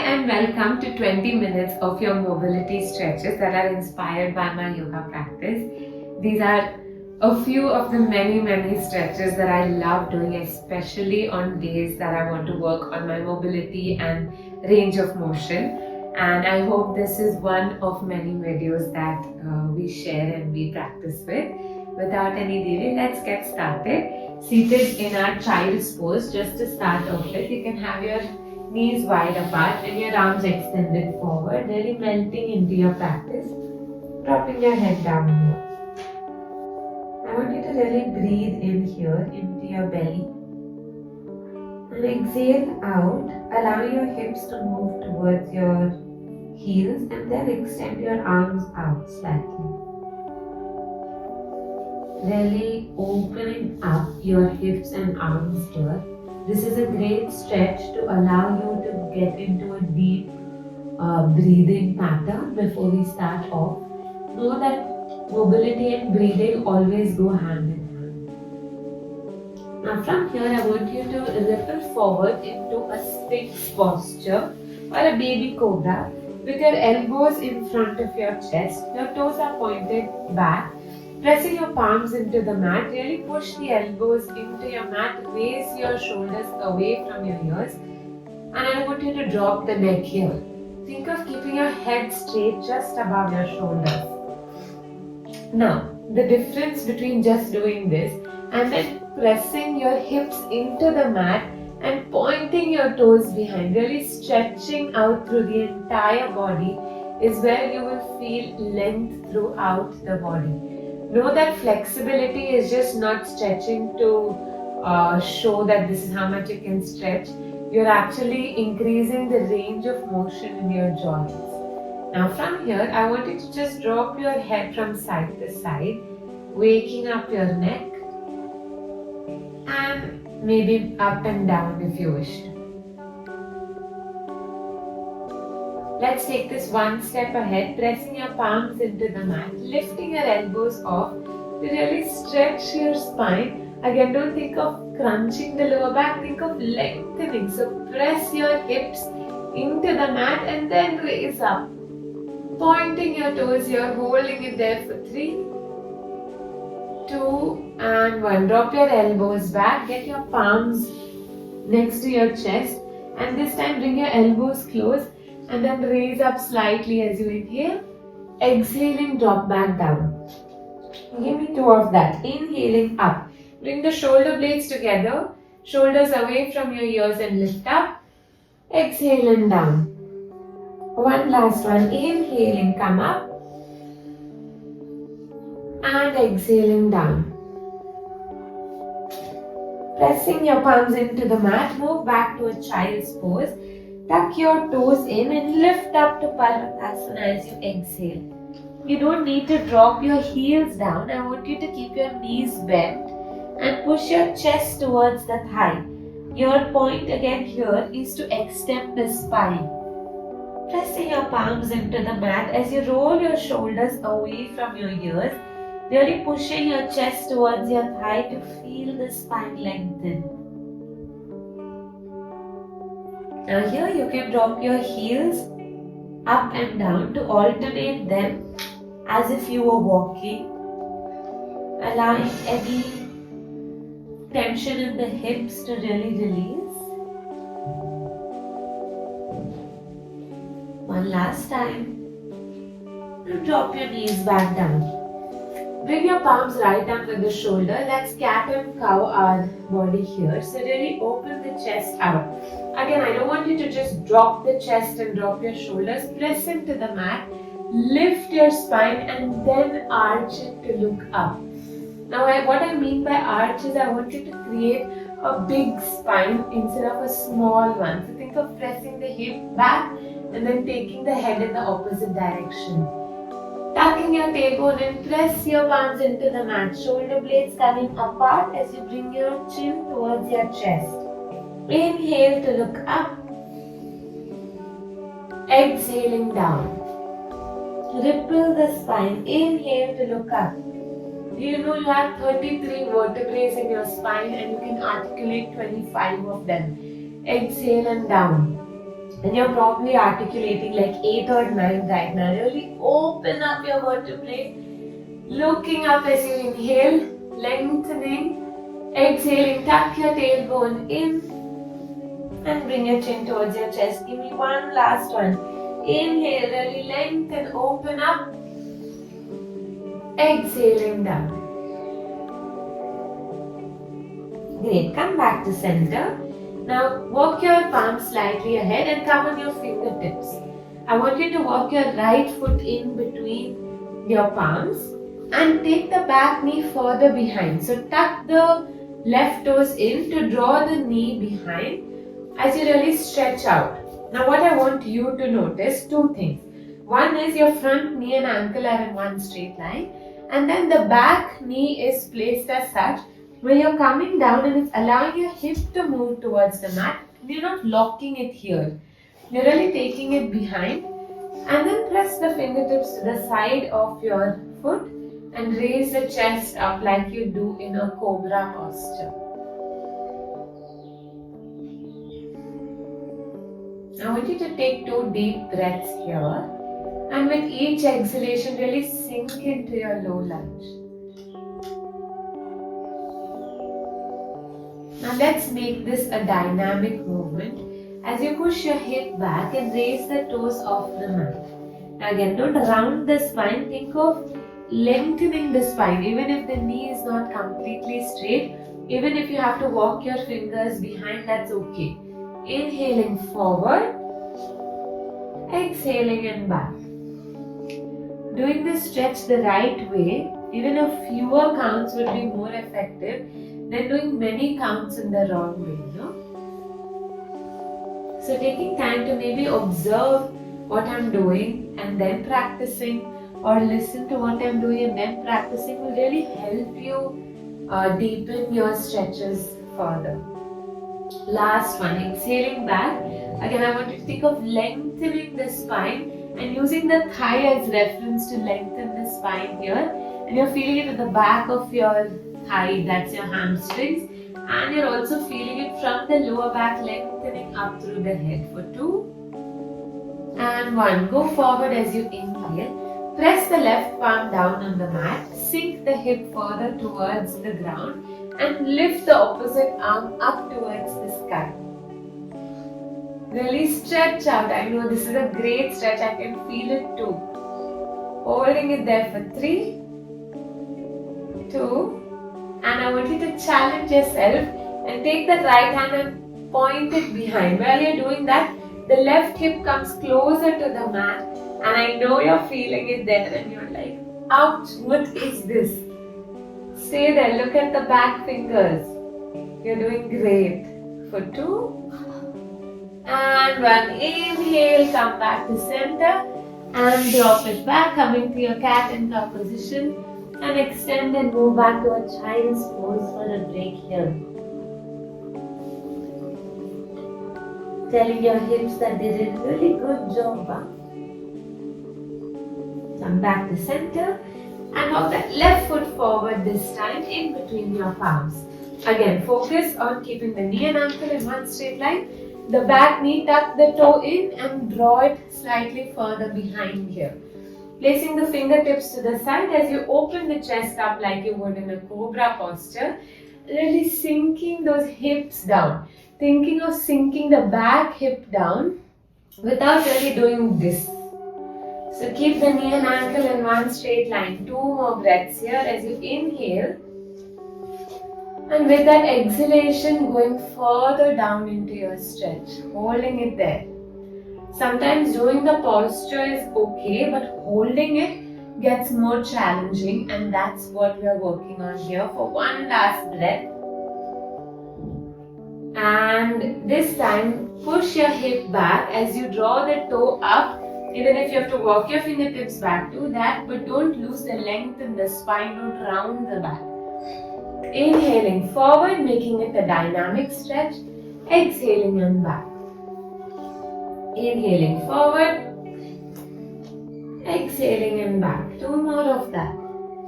and welcome to 20 minutes of your mobility stretches that are inspired by my yoga practice. These are a few of the many stretches that I love doing, especially on days that I want to work on my mobility and range of motion. And I hope this is one of many videos that we share and we practice with. Without any delay, let's get started. Seated in our child's pose, just to start off with, you can have your knees wide apart and your arms extended forward, really melting into your practice, dropping your head down here. I want you to really breathe in here into your belly and exhale out, allow your hips to move towards your heels and then extend your arms out slightly. Really opening up your hips and arms here. This is a great stretch to allow you to get into a deep breathing pattern before we start off. Know that mobility and breathing always go hand in hand. Now from here I want you to ripple forward into a sphinx posture or a baby cobra with your elbows in front of your chest. Your toes are pointed back. Pressing your palms into the mat, really push the elbows into your mat, raise your shoulders away from your ears, and I want you to drop the neck here. Think of keeping your head straight just above your shoulders. Now, the difference between just doing this and then pressing your hips into the mat and pointing your toes behind, really stretching out through the entire body, is where you will feel length throughout the body. Know that flexibility is just not stretching to show that this is how much you can stretch. You're actually increasing the range of motion in your joints. Now from here, I want you to just drop your head from side to side, waking up your neck and maybe up and down if you wish to. Let's take this one step ahead, pressing your palms into the mat, lifting your elbows off to really stretch your spine. Again, don't think of crunching the lower back, think of lengthening. So press your hips into the mat and then raise up. Pointing your toes here, holding it there for 3, 2 and 1. Drop your elbows back, get your palms next to your chest and this time bring your elbows close. And then raise up slightly as you inhale. Exhaling, drop back down. Give me 2 of that. Inhaling up. Bring the shoulder blades together. Shoulders away from your ears and lift up. Exhale and down. One last one. Inhaling, come up. And exhaling down. Pressing your palms into the mat. Move back to a child's pose. Tuck your toes in and lift up to Parvatasana as you exhale. You don't need to drop your heels down. I want you to keep your knees bent and push your chest towards the thigh. Your point again here is to extend the spine. Pressing your palms into the mat as you roll your shoulders away from your ears, really pushing your chest towards your thigh to feel the spine lengthen. Now here you can drop your heels up and down to alternate them as if you were walking, allowing any tension in the hips to really release. One last time. And drop your knees back down. Bring your palms right under the shoulder. Let's cat and cow our body here. So really open the chest out. Again, I don't want you to just drop the chest and drop your shoulders. Press into the mat. Lift your spine and then arch it to look up. Now what I mean by arch is I want you to create a big spine instead of a small one. So think of pressing the hip back and then taking the head in the opposite direction. Tucking your tailbone and press your palms into the mat. Shoulder blades coming apart as you bring your chin towards your chest. Inhale to look up. Exhaling down. Ripple the spine. Inhale to look up. You know you have 33 vertebrae in your spine and you can articulate 25 of them. Exhale and down. And you're probably articulating like 8 or 9 right now. Really open up your vertebrae. Looking up as you inhale, lengthening. Exhaling, tuck your tailbone in and bring your chin towards your chest. Give me one last one. Inhale, really lengthen, open up. Exhaling down. Great, come back to center. Now walk your palms slightly ahead and come on your fingertips. I want you to walk your right foot in between your palms and take the back knee further behind. So tuck the left toes in to draw the knee behind as you really stretch out. Now what I want you to notice, two things. One is your front knee and ankle are in one straight line, and then the back knee is placed as such where you're coming down and it's allowing your hip to move towards the mat. You're not locking it here. You're really taking it behind, and then press the fingertips to the side of your foot and raise the chest up like you do in a cobra posture. I want you to take 2 deep breaths here, and with each exhalation really sink into your low lunge. Now let's make this a dynamic movement as you push your hip back and raise the toes off the mat. Now again, don't round the spine, think of lengthening the spine even if the knee is not completely straight. Even if you have to walk your fingers behind, that's okay. Inhaling forward, exhaling and back. Doing this stretch the right way, even a fewer counts would be more effective than doing many counts in the wrong way, So taking time to maybe observe what I'm doing and then practicing, or listen to what I'm doing and then practicing, will really help you deepen your stretches further. Last one, exhaling back. Again, I want you to think of lengthening the spine and using the thigh as reference to lengthen the spine here. And you're feeling it at the back of your thigh, that's your hamstrings. And you're also feeling it from the lower back, lengthening up through the head for 2 and 1. Go forward as you inhale. Press the left palm down on the mat. Sink the hip further towards the ground and lift the opposite arm up towards the sky. Really stretch out. I know this is a great stretch. I can feel it too. Holding it there for 3, 2, and I want you to challenge yourself and take the right hand and point it behind. While you're doing that, the left hip comes closer to the mat, and I know you're feeling it there and you're like, ouch, what is this? Stay there, look at the back fingers. You're doing great. For 2 and 1. Inhale, come back to center and drop it back, coming to your cat and cow position. And extend and move back to a child's pose for a break here. Telling your hips that they did a really good job. Come back to center and walk that left foot forward this time in between your palms. Again, focus on keeping the knee and ankle in one straight line. The back knee, tuck the toe in and draw it slightly further behind here. Placing the fingertips to the side as you open the chest up like you would in a cobra posture. Really sinking those hips down. Thinking of sinking the back hip down without really doing this. So keep the knee and ankle in one straight line. 2 more breaths here as you inhale. And with that exhalation, going further down into your stretch. Holding it there. Sometimes doing the posture is okay, but holding it gets more challenging, and that's what we are working on here. For one last breath. And this time, push your hip back as you draw the toe up. Even if you have to walk your fingertips back, do that, but don't lose the length in the spine, don't round the back. Inhaling forward, making it a dynamic stretch. Exhaling and back. Inhaling forward, exhaling and back. 2 more of that.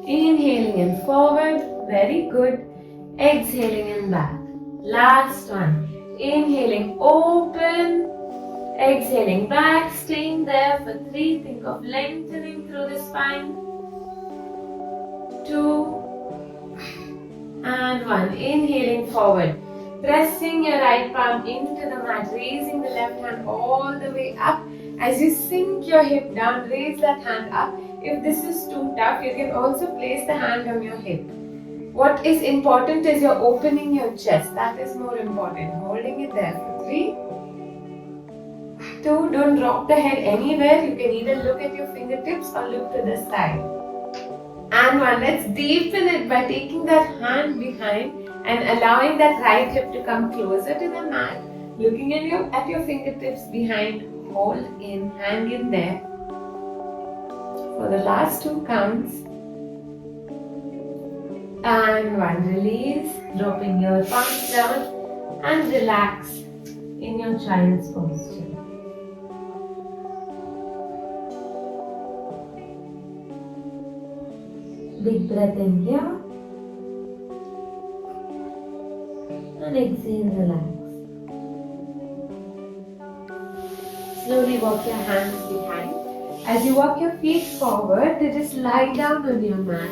Inhaling and forward, very good. Exhaling and back. Last one. Inhaling, open Exhaling back, staying there for 3. Think of lengthening through the spine. 2 and 1. Inhaling forward. Pressing your right palm into the mat, raising the left hand all the way up. As you sink your hip down, raise that hand up. If this is too tough, you can also place the hand on your hip. What is important is you're opening your chest. That is more important. Holding it there for 3. 2. Don't drop the head anywhere. You can either look at your fingertips or look to the side. And 1. Let's deepen it by taking that hand behind and allowing that right hip to come closer to the mat. Looking at your fingertips behind. Hold in, hang in there. For the last 2 counts. And 1. Release, dropping your palms down and relax in your child's posture. Big breath in here. And exhale, relax. Slowly walk your hands behind. As you walk your feet forward, they just lie down on your mat.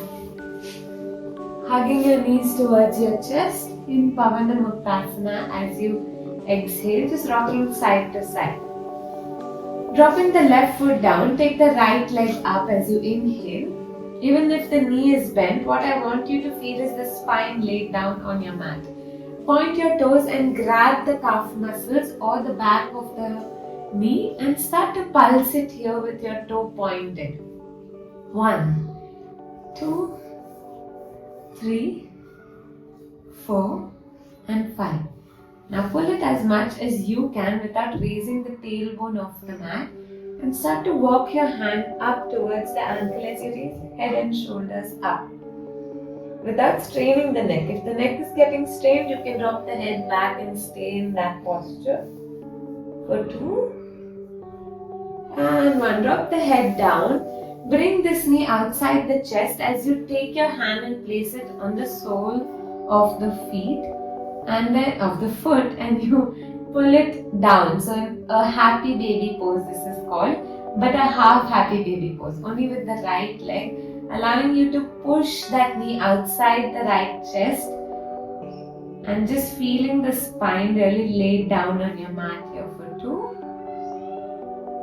Hugging your knees towards your chest in Pavanamuktasana. As you exhale, just rocking side to side. Dropping the left foot down, take the right leg up as you inhale. Even if the knee is bent, what I want you to feel is the spine laid down on your mat. Point your toes and grab the calf muscles or the back of the knee and start to pulse it here with your toe pointed. 1, 2, 3, 4 and 5. Now pull it as much as you can without raising the tailbone of the mat and start to walk your hand up towards the ankle as you raise head and shoulders up. Without straining the neck. If the neck is getting strained, you can drop the head back and stay in that posture. For 2 and 1. Drop the head down. Bring this knee outside the chest as you take your hand and place it on the sole of the feet and then of the foot, and you pull it down. So a happy baby pose this is called, but a half happy baby pose, only with the right leg, allowing you to push that knee outside the right chest and just feeling the spine really laid down on your mat here for 2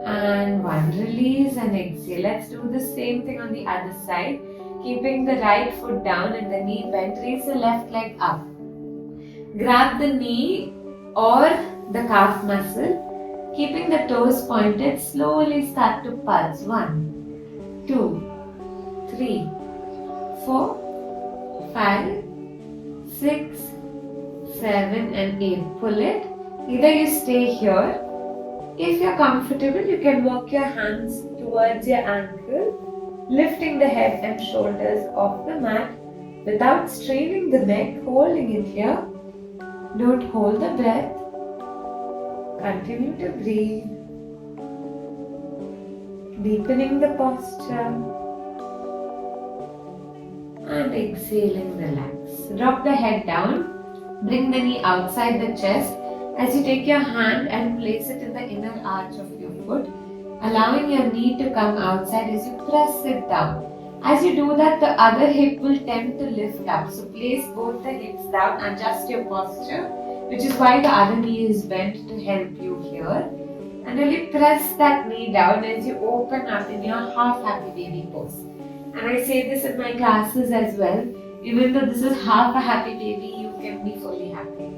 and 1. Release and exhale. Let's do the same thing on the other side. Keeping the right foot down and the knee bent, raise the left leg up. Grab the knee or the calf muscle. Keeping the toes pointed, slowly start to pulse. 1, 2, 3, 4, 5, 6, 7 and 8. Pull it. Either you stay here. If you're comfortable, you can walk your hands towards your ankle, lifting the head and shoulders off the mat without straining the neck, holding it here. Don't hold the breath. Continue to breathe. Deepening the posture. And exhaling, relax. Drop the head down. Bring the knee outside the chest as you take your hand and place it in the inner arch of your foot, allowing your knee to come outside as you press it down. As you do that, the other hip will tend to lift up. So place both the hips down, adjust your posture, which is why the other knee is bent to help you here. And really press that knee down as you open up in your half happy baby pose. And I say this in my classes as well. Even though this is half a happy baby, you can be fully happy.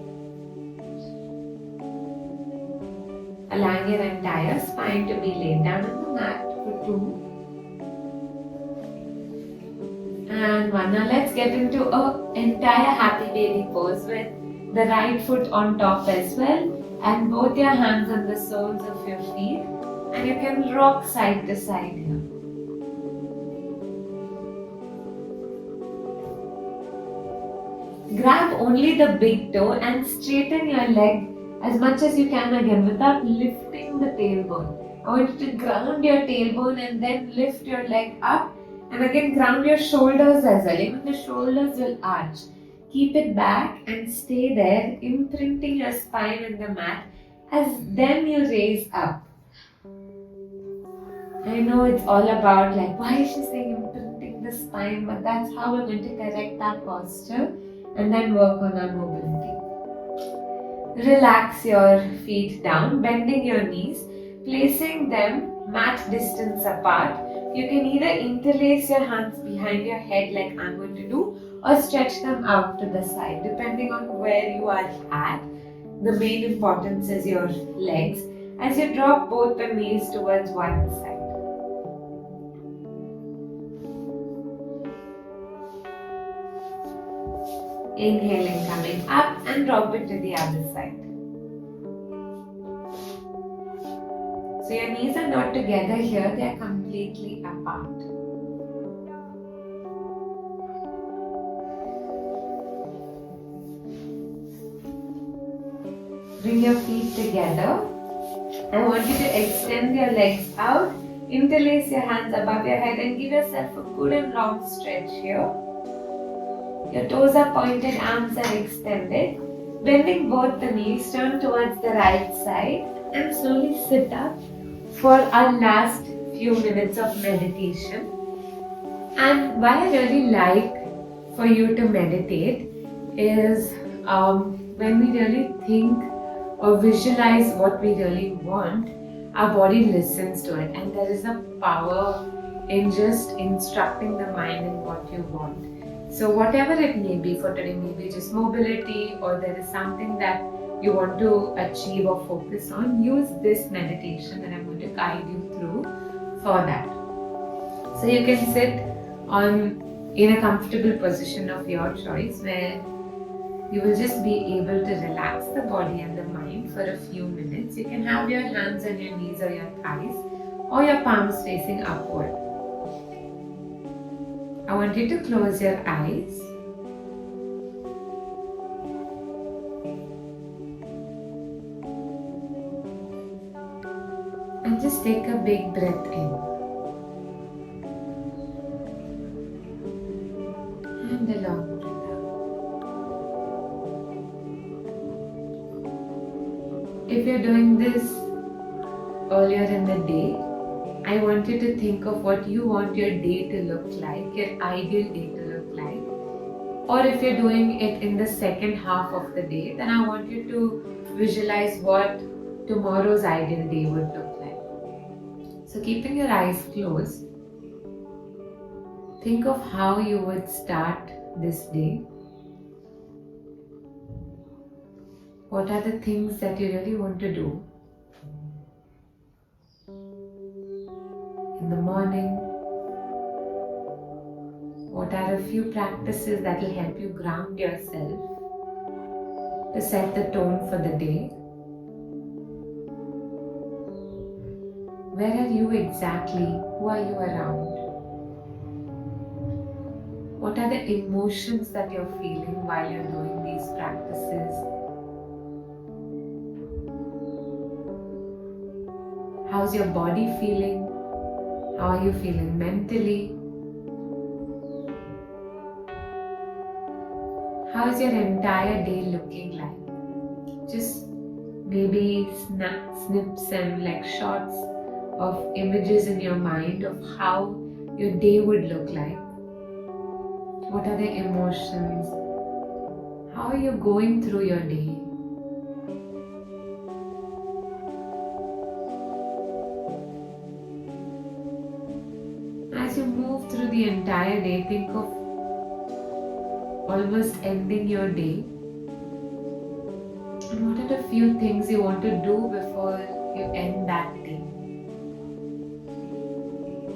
Allowing your entire spine to be laid down on the mat for 2 and 1. Now let's get into an entire happy baby pose with the right foot on top as well and both your hands on the soles of your feet, and you can rock side to side here. Grab only the big toe and straighten your leg as much as you can again without lifting the tailbone. I want you to ground your tailbone and then lift your leg up, and again ground your shoulders as well. Even the shoulders will arch. Keep it back and stay there, imprinting your spine in the mat as then you raise up. I know it's all about like, why is she saying imprinting the spine, but that's how we're going to correct our posture and then work on our mobility. Relax your feet down, bending your knees, placing them mat distance apart. You can either interlace your hands behind your head like I'm going to do, or stretch them out to the side depending on where you are at. The main importance is your legs as you drop both the knees towards one side. Inhaling, coming up and drop it to the other side. So your knees are not together here, they are completely apart. Bring your feet together. I want you to extend your legs out, interlace your hands above your head and give yourself a good and long stretch here. Your toes are pointed, arms are extended. Bending both the knees, turn towards the right side and slowly sit up for our last few minutes of meditation. And what I really like for you to meditate is when we really think or visualize what we really want, our body listens to it, and there is a power in just instructing the mind in what you want. So whatever it may be for today, maybe just mobility, or there is something that you want to achieve or focus on, use this meditation that I'm going to guide you through for that. So you can sit in a comfortable position of your choice where you will just be able to relax the body and the mind for a few minutes. You can have your hands on your knees or your thighs or your palms facing upward. I want you to close your eyes. And just take a big breath in. And a long breath out. If you're doing this earlier in the day, I want you to think of what you want your day to look like, your ideal day to look like. Or if you're doing it in the second half of the day, then I want you to visualize what tomorrow's ideal day would look like. So keeping your eyes closed, think of how you would start this day. What are the things that you really want to do? In the morning, what are a few practices that will help you ground yourself to set the tone for the day? Where are you exactly? Who are you around? What are the emotions that you're feeling while you're doing these practices? How's your body feeling? How are you feeling mentally? How is your entire day looking like? Just maybe snips and like shots of images in your mind of how your day would look like. What are the emotions? How are you going through your day? As you move through the entire day, think of almost ending your day. And what are the few things you want to do before you end that day?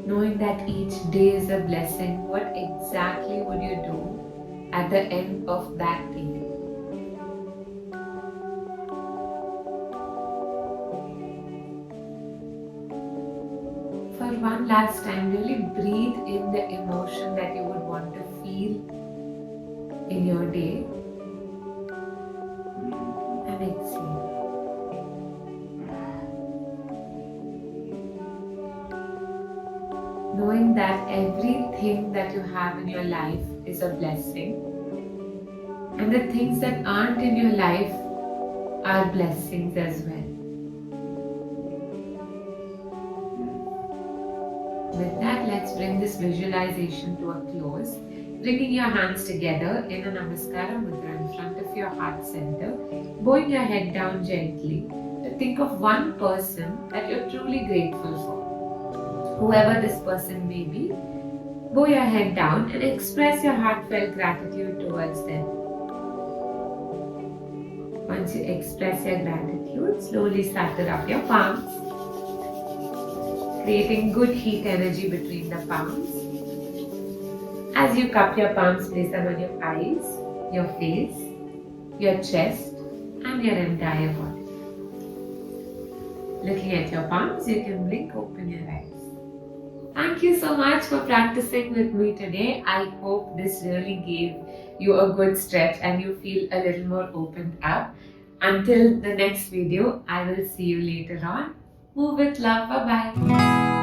Knowing that each day is a blessing, what exactly would you do at the end of that day? For one last time, really breathe in the emotion that you would want to feel in your day and exhale. Knowing that everything that you have in your life is a blessing, and the things that aren't in your life are blessings as well. With that, let's bring this visualization to a close. Bringing your hands together in a Namaskara Mudra in front of your heart center, bowing your head down gently to think of one person that you're truly grateful for. Whoever this person may be, bow your head down and express your heartfelt gratitude towards them. Once you express your gratitude, slowly start to rub your palms, creating good heat energy between the palms. As you cup your palms, place them on your eyes, your face, your chest, and your entire body. Looking at your palms, you can blink open your eyes. Thank you so much for practicing with me today. I hope this really gave you a good stretch and you feel a little more opened up. Until the next video, I will see you later on. Move with love. Bye bye.